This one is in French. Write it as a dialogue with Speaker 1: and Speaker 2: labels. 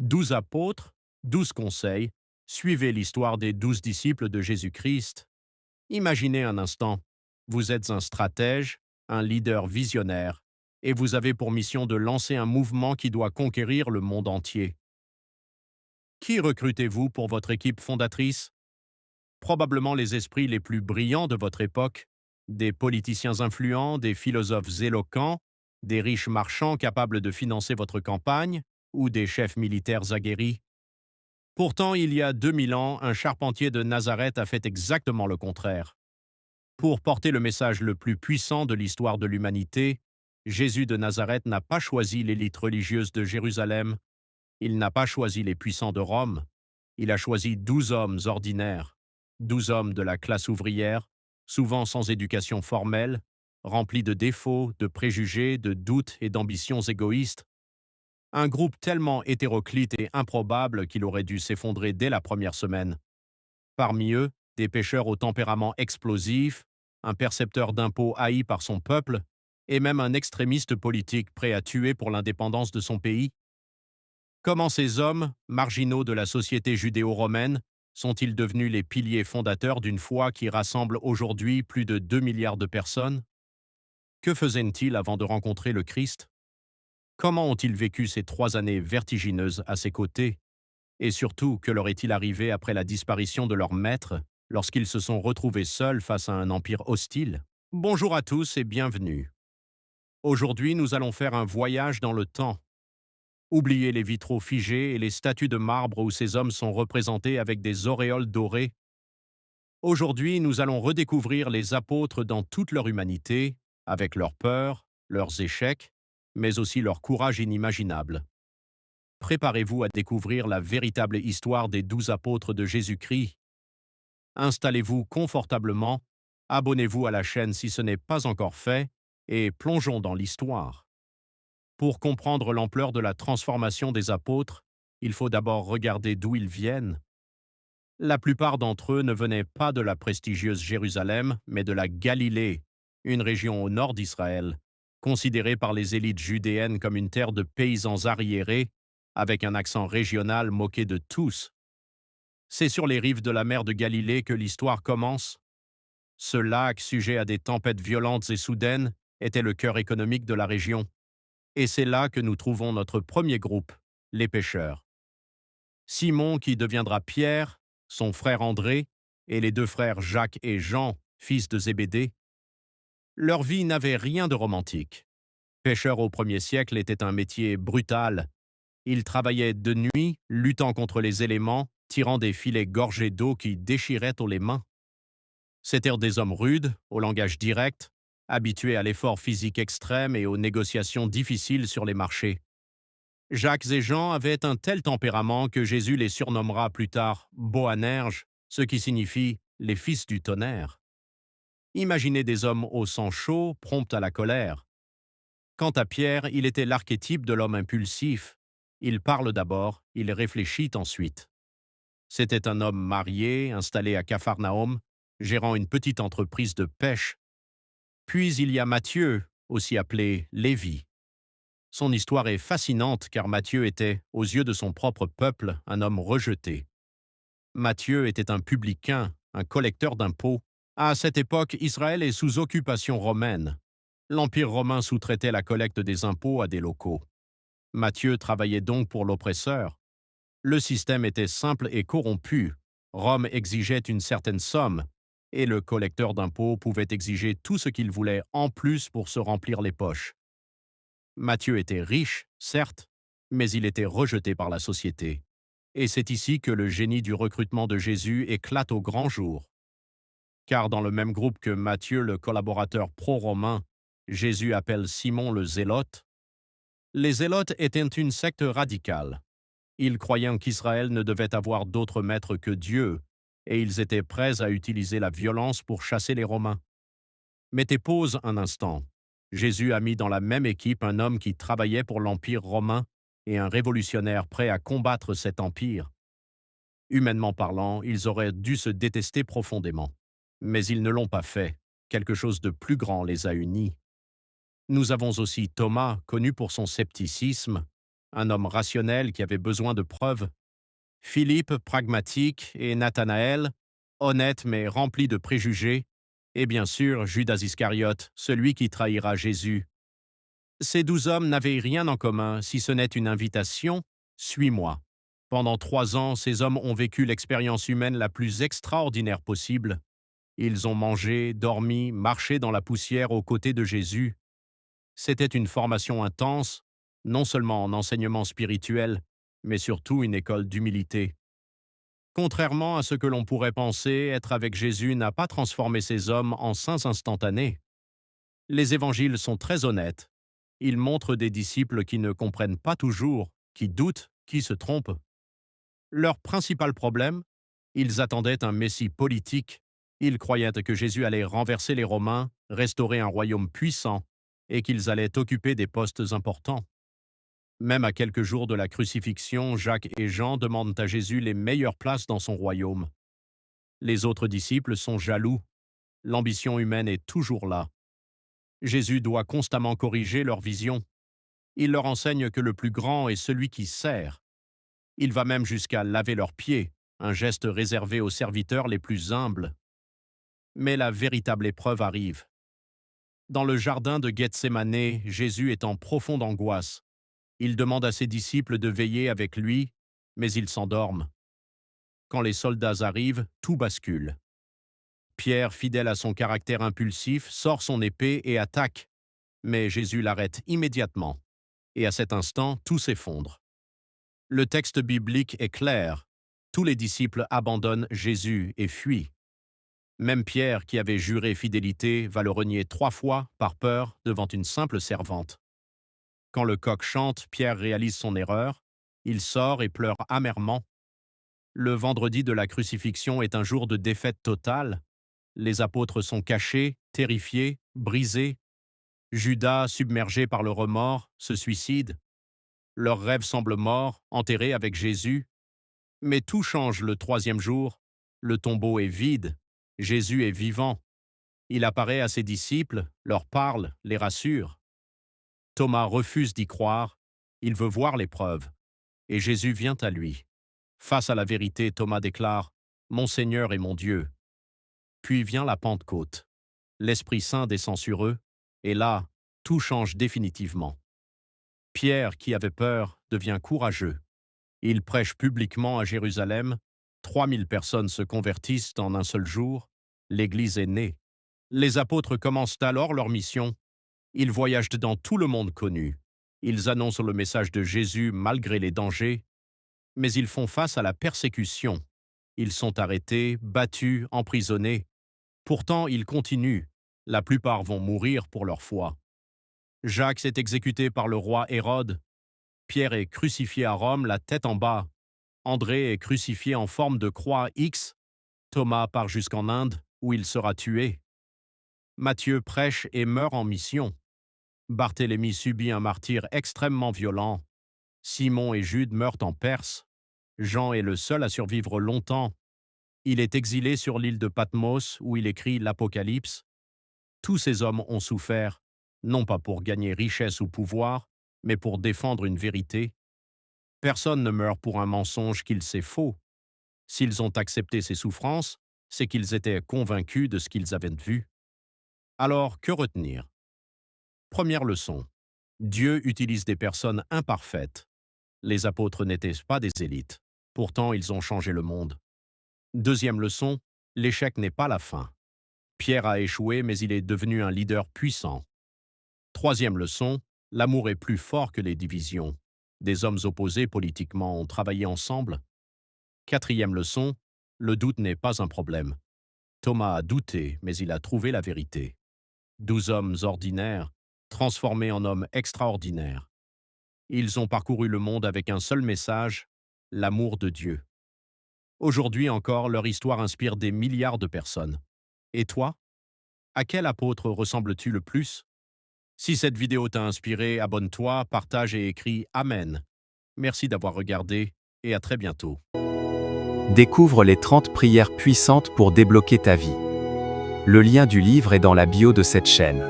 Speaker 1: 12 apôtres, 12 conseils, suivez l'histoire des 12 disciples de Jésus-Christ. Imaginez un instant, vous êtes un stratège, un leader visionnaire, et vous avez pour mission de lancer un mouvement qui doit conquérir le monde entier. Qui recrutez-vous pour votre équipe fondatrice? Probablement les esprits les plus brillants de votre époque, des politiciens influents, des philosophes éloquents, des riches marchands capables de financer votre campagne, ou des chefs militaires aguerris. Pourtant, il y a 2000 ans, un charpentier de Nazareth a fait exactement le contraire. Pour porter le message le plus puissant de l'histoire de l'humanité, Jésus de Nazareth n'a pas choisi l'élite religieuse de Jérusalem, il n'a pas choisi les puissants de Rome, il a choisi 12 hommes ordinaires, 12 hommes de la classe ouvrière, souvent sans éducation formelle, remplis de défauts, de préjugés, de doutes et d'ambitions égoïstes. Un groupe tellement hétéroclite et improbable qu'il aurait dû s'effondrer dès la première semaine. Parmi eux, des pêcheurs au tempérament explosif, un percepteur d'impôts haï par son peuple, et même un extrémiste politique prêt à tuer pour l'indépendance de son pays. Comment ces hommes, marginaux de la société judéo-romaine, sont-ils devenus les piliers fondateurs d'une foi qui rassemble aujourd'hui plus de 2 milliards de personnes? Que faisaient-ils avant de rencontrer le Christ? Comment ont-ils vécu ces 3 années vertigineuses à ses côtés? Et surtout, que leur est-il arrivé après la disparition de leur maître, lorsqu'ils se sont retrouvés seuls face à un empire hostile? Bonjour à tous et bienvenue. Aujourd'hui, nous allons faire un voyage dans le temps. Oubliez les vitraux figés et les statues de marbre où ces hommes sont représentés avec des auréoles dorées. Aujourd'hui, nous allons redécouvrir les apôtres dans toute leur humanité, avec leurs peurs, leurs échecs, mais aussi leur courage inimaginable. Préparez-vous à découvrir la véritable histoire des 12 apôtres de Jésus-Christ. Installez-vous confortablement, abonnez-vous à la chaîne si ce n'est pas encore fait, et plongeons dans l'histoire. Pour comprendre l'ampleur de la transformation des apôtres, il faut d'abord regarder d'où ils viennent. La plupart d'entre eux ne venaient pas de la prestigieuse Jérusalem, mais de la Galilée, une région au nord d'Israël, considérée par les élites judéennes comme une terre de paysans arriérés, avec un accent régional moqué de tous. C'est sur les rives de la mer de Galilée que l'histoire commence. Ce lac, sujet à des tempêtes violentes et soudaines, était le cœur économique de la région. Et c'est là que nous trouvons notre premier groupe, les pêcheurs. Simon, qui deviendra Pierre, son frère André, et les deux frères Jacques et Jean, fils de Zébédée. Leur vie n'avait rien de romantique. Pêcheur au premier siècle était un métier brutal. Ils travaillaient de nuit, luttant contre les éléments, tirant des filets gorgés d'eau qui déchiraient aux les mains. C'étaient des hommes rudes, au langage direct, habitués à l'effort physique extrême et aux négociations difficiles sur les marchés. Jacques et Jean avaient un tel tempérament que Jésus les surnommera plus tard Boanerges, ce qui signifie les fils du tonnerre. Imaginez des hommes au sang chaud, prompts à la colère. Quant à Pierre, il était l'archétype de l'homme impulsif. Il parle d'abord, il réfléchit ensuite. C'était un homme marié, installé à Capharnaüm, gérant une petite entreprise de pêche. Puis il y a Matthieu, aussi appelé Lévi. Son histoire est fascinante car Matthieu était, aux yeux de son propre peuple, un homme rejeté. Matthieu était un publicain, un collecteur d'impôts. À cette époque, Israël est sous occupation romaine. L'Empire romain sous-traitait la collecte des impôts à des locaux. Matthieu travaillait donc pour l'oppresseur. Le système était simple et corrompu. Rome exigeait une certaine somme, et le collecteur d'impôts pouvait exiger tout ce qu'il voulait en plus pour se remplir les poches. Matthieu était riche, certes, mais il était rejeté par la société. Et c'est ici que le génie du recrutement de Jésus éclate au grand jour. Car dans le même groupe que Matthieu, le collaborateur pro-romain, Jésus appelle Simon le Zélote. Les Zélotes étaient une secte radicale. Ils croyaient qu'Israël ne devait avoir d'autre maître que Dieu, et ils étaient prêts à utiliser la violence pour chasser les Romains. Mettez pause un instant. Jésus a mis dans la même équipe un homme qui travaillait pour l'Empire romain et un révolutionnaire prêt à combattre cet empire. Humainement parlant, ils auraient dû se détester profondément. Mais ils ne l'ont pas fait. Quelque chose de plus grand les a unis. Nous avons aussi Thomas, connu pour son scepticisme. un homme rationnel qui avait besoin de preuves. Philippe, pragmatique, et Nathanaël, honnête mais rempli de préjugés. Et bien sûr, Judas Iscariote, celui qui trahira Jésus. Ces 12 hommes n'avaient rien en commun, si ce n'est une invitation « Suis-moi ». Pendant 3 ans, ces hommes ont vécu l'expérience humaine la plus extraordinaire possible. Ils ont mangé, dormi, marché dans la poussière aux côtés de Jésus. C'était une formation intense, non seulement en enseignement spirituel, mais surtout une école d'humilité. Contrairement à ce que l'on pourrait penser, être avec Jésus n'a pas transformé ces hommes en saints instantanés. Les évangiles sont très honnêtes. Ils montrent des disciples qui ne comprennent pas toujours, qui doutent, qui se trompent. Leur principal problème, ils attendaient un messie politique. Ils croyaient que Jésus allait renverser les Romains, restaurer un royaume puissant, et qu'ils allaient occuper des postes importants. Même à quelques jours de la crucifixion, Jacques et Jean demandent à Jésus les meilleures places dans son royaume. Les autres disciples sont jaloux. L'ambition humaine est toujours là. Jésus doit constamment corriger leur vision. Il leur enseigne que le plus grand est celui qui sert. Il va même jusqu'à laver leurs pieds, un geste réservé aux serviteurs les plus humbles. Mais la véritable épreuve arrive. Dans le jardin de Gethsémanée, Jésus est en profonde angoisse. Il demande à ses disciples de veiller avec lui, mais ils s'endorment. Quand les soldats arrivent, tout bascule. Pierre, fidèle à son caractère impulsif, sort son épée et attaque. Mais Jésus l'arrête immédiatement. Et à cet instant, tout s'effondre. Le texte biblique est clair. Tous les disciples abandonnent Jésus et fuient. Même Pierre, qui avait juré fidélité, va le renier 3 fois par peur devant une simple servante. Quand le coq chante, Pierre réalise son erreur. Il sort et pleure amèrement. Le vendredi de la crucifixion est un jour de défaite totale. Les apôtres sont cachés, terrifiés, brisés. Judas, submergé par le remords, se suicide. Leur rêve semble mort, enterré avec Jésus. Mais tout change le 3e jour. Le tombeau est vide. Jésus est vivant. Il apparaît à ses disciples, leur parle, les rassure. Thomas refuse d'y croire. Il veut voir les preuves. Et Jésus vient à lui. Face à la vérité, Thomas déclare « Mon Seigneur et mon Dieu ». Puis vient la Pentecôte. L'Esprit Saint descend sur eux, et là, tout change définitivement. Pierre, qui avait peur, devient courageux. Il prêche publiquement à Jérusalem. 3000 personnes se convertissent en un seul jour. L'Église est née. Les apôtres commencent alors leur mission. Ils voyagent dans tout le monde connu. Ils annoncent le message de Jésus malgré les dangers. Mais ils font face à la persécution. Ils sont arrêtés, battus, emprisonnés. Pourtant, ils continuent. La plupart vont mourir pour leur foi. Jacques est exécuté par le roi Hérode. Pierre est crucifié à Rome, la tête en bas. André est crucifié en forme de croix X. Thomas part jusqu'en Inde, où il sera tué. Matthieu prêche et meurt en mission. Barthélemy subit un martyre extrêmement violent. Simon et Jude meurent en Perse. Jean est le seul à survivre longtemps. Il est exilé sur l'île de Patmos, où il écrit l'Apocalypse. Tous ces hommes ont souffert, non pas pour gagner richesse ou pouvoir, mais pour défendre une vérité. Personne ne meurt pour un mensonge qu'il sait faux. S'ils ont accepté ces souffrances, c'est qu'ils étaient convaincus de ce qu'ils avaient vu. Alors, que retenir? Première leçon. Dieu utilise des personnes imparfaites. Les apôtres n'étaient pas des élites. Pourtant, ils ont changé le monde. Deuxième leçon. L'échec n'est pas la fin. Pierre a échoué, mais il est devenu un leader puissant. Troisième leçon. L'amour est plus fort que les divisions. Des hommes opposés politiquement ont travaillé ensemble. Quatrième leçon. Le doute n'est pas un problème. Thomas a douté, mais il a trouvé la vérité. 12 hommes ordinaires, transformés en hommes extraordinaires. Ils ont parcouru le monde avec un seul message, l'amour de Dieu. Aujourd'hui encore, leur histoire inspire des milliards de personnes. Et toi? À quel apôtre ressembles-tu le plus? Si cette vidéo t'a inspiré, abonne-toi, partage et écris Amen. Merci d'avoir regardé et à très bientôt.
Speaker 2: Découvre les 30 prières puissantes pour débloquer ta vie. Le lien du livre est dans la bio de cette chaîne.